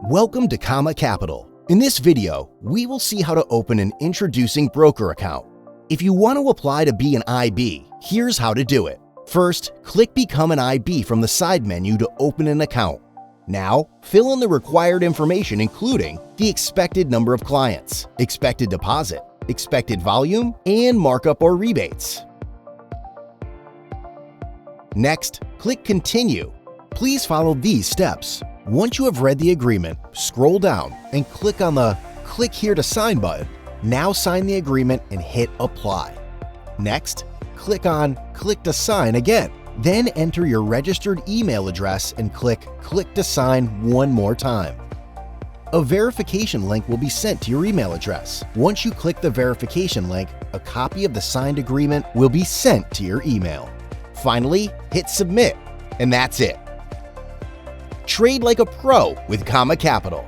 Welcome to Comma Capital. In this video, we will see how to open an introducing broker account. If you want to apply to be an IB, here's how to do it. First, click Become an IB from the side menu to open an account. Now, fill in the required information including the expected number of clients, expected deposit, expected volume, and markup or rebates. Next, click Continue. Please follow these steps. Once you have read the agreement, scroll down and click on the Click Here to Sign button. Now sign the agreement and hit Apply. Next, click on Click to Sign again. Then enter your registered email address and click Click to Sign one more time. A verification link will be sent to your email address. Once you click the verification link, a copy of the signed agreement will be sent to your email. Finally, hit Submit, and that's it. Trade like a pro with Comma Capital.